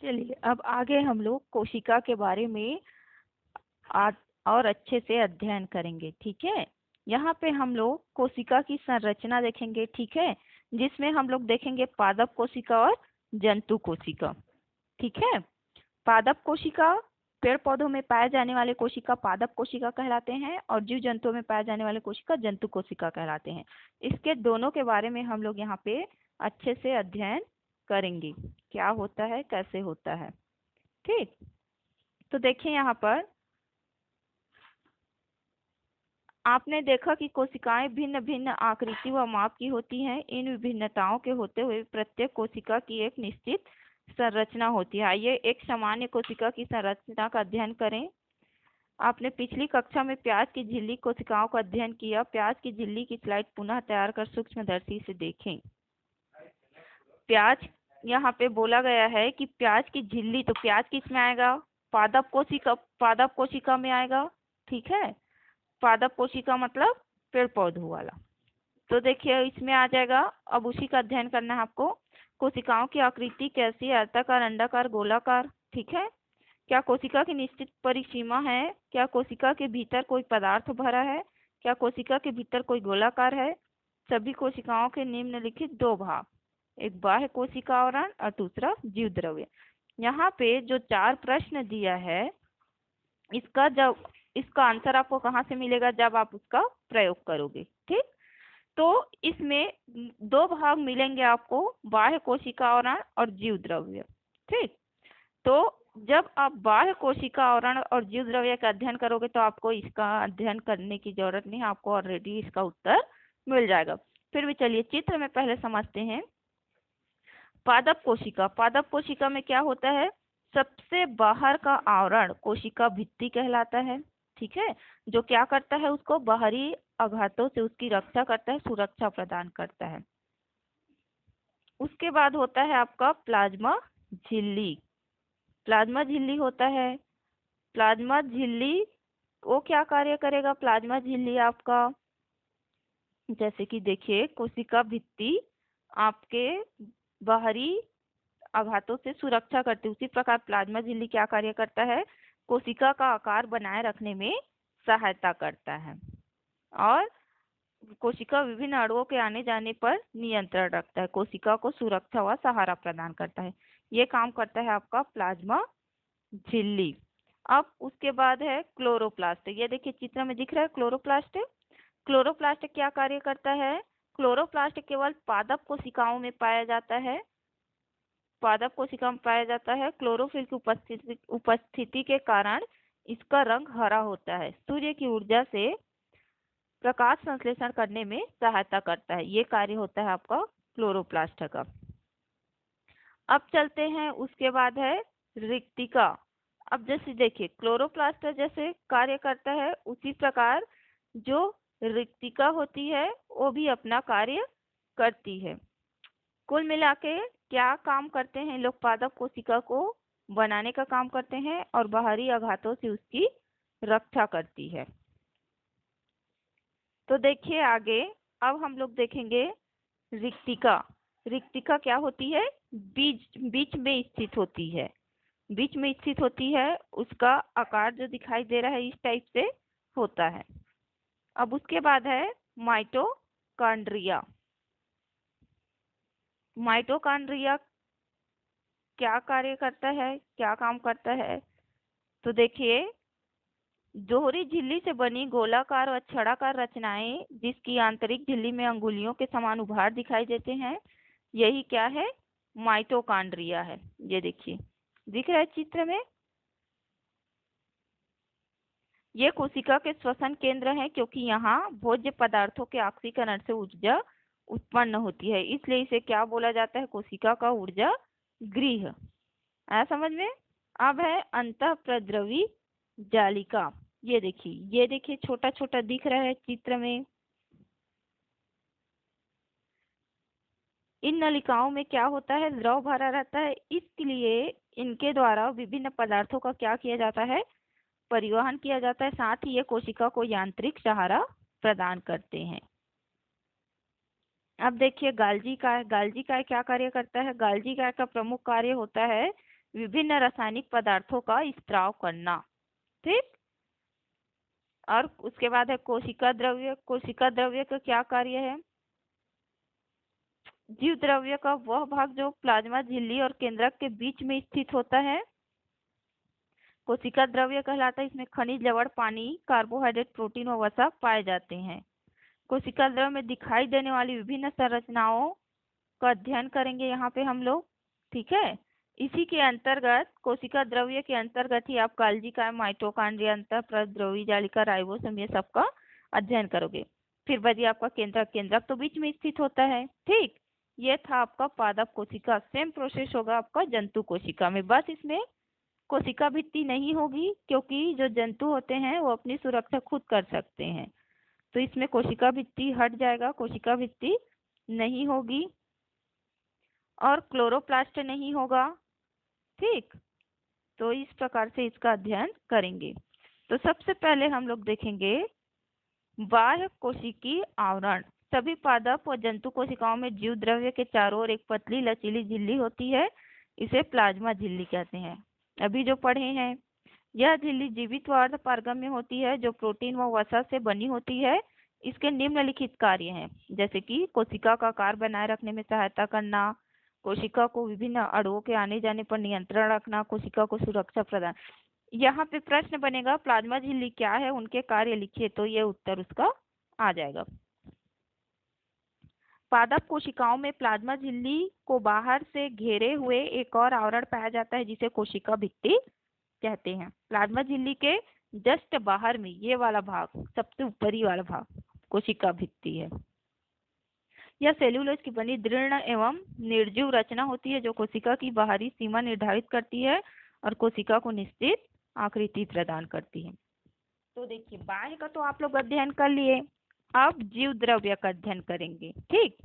चलिए अब आगे हम लोग कोशिका के बारे में आ, और अच्छे से अध्ययन करेंगे। ठीक है, यहाँ पे हम लोग कोशिका की संरचना देखेंगे। ठीक है, जिसमें हम लोग देखेंगे पादप कोशिका और जंतु कोशिका। ठीक है, पादप कोशिका पेड़ पौधों में पाए जाने वाले कोशिका पादप कोशिका कहलाते हैं और जीव जंतुओं में पाए जाने वाले कोशिका जंतु कोशिका कहलाते हैं। इसके दोनों के बारे में हम लोग यहाँ पे अच्छे से अध्ययन करेंगे, क्या होता है कैसे होता है। ठीक, तो देखिए यहाँ पर आपने देखा कि कोशिकाएं भिन्न भिन्न आकृति व माप की होती हैं। इन विभिन्नताओं के होते हुए प्रत्येक कोशिका की एक निश्चित संरचना होती है। आइए एक सामान्य कोशिका की संरचना का अध्ययन करें। आपने पिछली कक्षा में प्याज की झिल्ली कोशिकाओं का अध्ययन किया। प्याज की झिल्ली की स्लाइड पुनः तैयार कर सूक्ष्मदर्शी से देखें। प्याज यहाँ पे बोला गया है कि प्याज की झिल्ली, तो प्याज किस में आएगा? पादप कोशिका में आएगा। ठीक है, पादप कोशिका मतलब पेड़ पौधों वाला। तो देखिए इसमें आ जाएगा। अब उसी का अध्ययन करना है आपको। कोशिकाओं की आकृति कैसी है? आयताकार, अंडाकार, गोलाकार। ठीक है, क्या कोशिका की निश्चित परिसीमा है? क्या कोशिका के भीतर कोई पदार्थ भरा है? क्या कोशिका के भीतर कोई गोलाकार है? सभी कोशिकाओं के निम्नलिखित दो भाग, एक बाह्य कोशिका आवरण और दूसरा जीव द्रव्य। यहाँ पे जो 4 प्रश्न दिया है, इसका आंसर आपको कहाँ से मिलेगा? जब आप उसका प्रयोग करोगे। ठीक, तो इसमें 2 भाग मिलेंगे आपको, बाह्य कोशिका आवरण और जीव द्रव्य। ठीक, तो जब आप बाह्य कोशिका आवरण और जीव द्रव्य का अध्ययन करोगे तो आपको इसका अध्ययन करने की जरूरत नहीं, आपको ऑलरेडी इसका उत्तर मिल जाएगा। फिर भी चलिए चित्र में पहले समझते हैं। पादप कोशिका में क्या होता है? सबसे बाहर का आवरण कोशिका भित्ति कहलाता है। ठीक है, जो क्या करता है? उसको बाहरी आघातों से उसकी रक्षा करता है, सुरक्षा प्रदान करता है। उसके बाद होता है आपका प्लाज्मा झिल्ली। प्लाज्मा झिल्ली होता है। प्लाज्मा झिल्ली वो क्या कार्य करेगा? प्लाज्मा झिल्ली आपका, जैसे कि देखिए कोशिका भित्ति आपके बाहरी आघातों से सुरक्षा करती है, उसी प्रकार प्लाज्मा झिल्ली क्या कार्य करता है? कोशिका का आकार बनाए रखने में सहायता करता है और कोशिका विभिन्न अणुओं के आने जाने पर नियंत्रण रखता है, कोशिका को सुरक्षा व सहारा प्रदान करता है। ये काम करता है आपका प्लाज्मा झिल्ली। अब उसके बाद है क्लोरोप्लास्ट। ये देखिए चित्र में दिख रहा है क्लोरोप्लास्ट। क्लोरोप्लास्ट क्या कार्य करता है? क्लोरोप्लास्ट केवल पादप कोशिकाओं में पाया जाता है। पादप कोशिका में पाया जाता है। क्लोरोफिल की उपस्थिति के कारण इसका रंग हरा होता है। सूर्य की ऊर्जा से प्रकाश संश्लेषण करने में सहायता करता है। ये कार्य होता है आपका क्लोरोप्लास्ट का। अब चलते हैं, उसके बाद है रिक्तिका। अब जैसे देखिए क्लोरोप्लास्ट जैसे कार्य करता है, उसी प्रकार जो रिक्तिका होती है वो भी अपना कार्य करती है। कुल मिला के क्या काम करते हैं लोग? पादप कोशिका को बनाने का काम करते हैं और बाहरी आघातों से उसकी रक्षा करती है। तो देखिए आगे अब हम लोग देखेंगे रिक्तिका। रिक्तिका क्या होती है? बीच में स्थित होती है। बीच में स्थित होती है, उसका आकार जो दिखाई दे रहा है इस टाइप से होता है। अब उसके बाद है माइटोकॉन्ड्रिया। माइटोकॉन्ड्रिया क्या कार्य करता है, क्या काम करता है? तो देखिए दोहरी झिल्ली से बनी गोलाकार और छड़ाकार रचनाएं जिसकी आंतरिक झिल्ली में अंगुलियों के समान उभार दिखाई देते हैं, यही क्या है? माइटोकॉन्ड्रिया है। ये देखिए दिख रहा है चित्र में। ये कोशिका के श्वसन केंद्र हैं, क्योंकि यहाँ भोज्य पदार्थों के ऑक्सीकरण से ऊर्जा उत्पन्न होती है, इसलिए इसे क्या बोला जाता है? कोशिका का ऊर्जा गृह। आया समझ में? अब है अंतःप्रद्रवी जालिका। ये देखिए छोटा छोटा दिख रहा है चित्र में। इन नलिकाओं में क्या होता है? द्रव भरा रहता है, इसलिए इनके द्वारा विभिन्न पदार्थों का क्या किया जाता है? परिवहन किया जाता है। साथ ही ये कोशिका को यांत्रिक सहारा प्रदान करते हैं। अब देखिए गाल्जी काय क्या कार्य करता है? गाल्जी काय का प्रमुख कार्य होता है विभिन्न रासायनिक पदार्थों का स्त्राव करना। ठीक। और उसके बाद है कोशिका द्रव्य। कोशिका द्रव्य का क्या कार्य है? जीव द्रव्य का वह भाग जो प्लाज्मा झिल्ली और केंद्रक के बीच में स्थित होता है कोशिका द्रव्य कहलाता है। इसमें खनिज, लवण, पानी, कार्बोहाइड्रेट, प्रोटीन और वसा पाए जाते हैं। कोशिका द्रव्य में दिखाई देने वाली विभिन्न संरचनाओं का अध्ययन करेंगे यहाँ पे हम लोग। ठीक है। इसी के अंतर्गत कोशिका द्रव्य के अंतर्गत ही आप काल्जी का, माइटोकॉन्ड्रिया, अंतःप्रद्रवी जालिका, राइबोसोम ये सब का अध्ययन करोगे। फिर बची आपका केंद्रक। केंद्रक तो बीच में स्थित होता है। ठीक। ये था आपका पादप कोशिका। सेम प्रोसेस होगा आपका जंतु कोशिका में, बस इसमें कोशिका भित्ति नहीं होगी, क्योंकि जो जंतु होते हैं वो अपनी सुरक्षा खुद कर सकते हैं। तो इसमें कोशिका भित्ति हट जाएगा, कोशिका भित्ति नहीं होगी और क्लोरोप्लास्ट नहीं होगा। ठीक। तो इस प्रकार से इसका अध्ययन करेंगे। तो सबसे पहले हम लोग देखेंगे बाह्य कोशिकीय आवरण। सभी पादप और जंतु कोशिकाओं में जीव द्रव्य के चारों ओर एक पतली लचीली झिल्ली होती है। इसे प्लाज्मा झिल्ली कहते हैं। अभी जो पढ़े हैं, यह झिल्ली जीवित व अर्ध पारगम्य होती है, जो प्रोटीन व वसा से बनी होती है। इसके निम्नलिखित कार्य हैं, जैसे कि कोशिका का आकार बनाए रखने में सहायता करना, कोशिका को विभिन्न अणुओं के आने जाने पर नियंत्रण रखना, कोशिका को सुरक्षा प्रदान। यहाँ पे प्रश्न बनेगा प्लाज्मा झिल्ली क्या है, उनके कार्य लिखिए, तो ये उत्तर उसका आ जाएगा। पादप कोशिकाओं में प्लाज्मा झिल्ली को बाहर से घेरे हुए एक और आवरण पाया जाता है, जिसे कोशिका भित्ति कहते हैं। प्लाज्मा झिल्ली के जस्ट बाहर में ये वाला भाग, सबसे ऊपरी वाला भाग कोशिका भित्ति है। यह सेल्यूलोज की बनी दृढ़ एवं निर्जीव रचना होती है, जो कोशिका की बाहरी सीमा निर्धारित करती है और कोशिका को निश्चित आकृति प्रदान करती है। तो देखिए, बाह्य का तो आप लोग अध्ययन कर लिए, अब जीव द्रव्य का अध्ययन करेंगे। ठीक।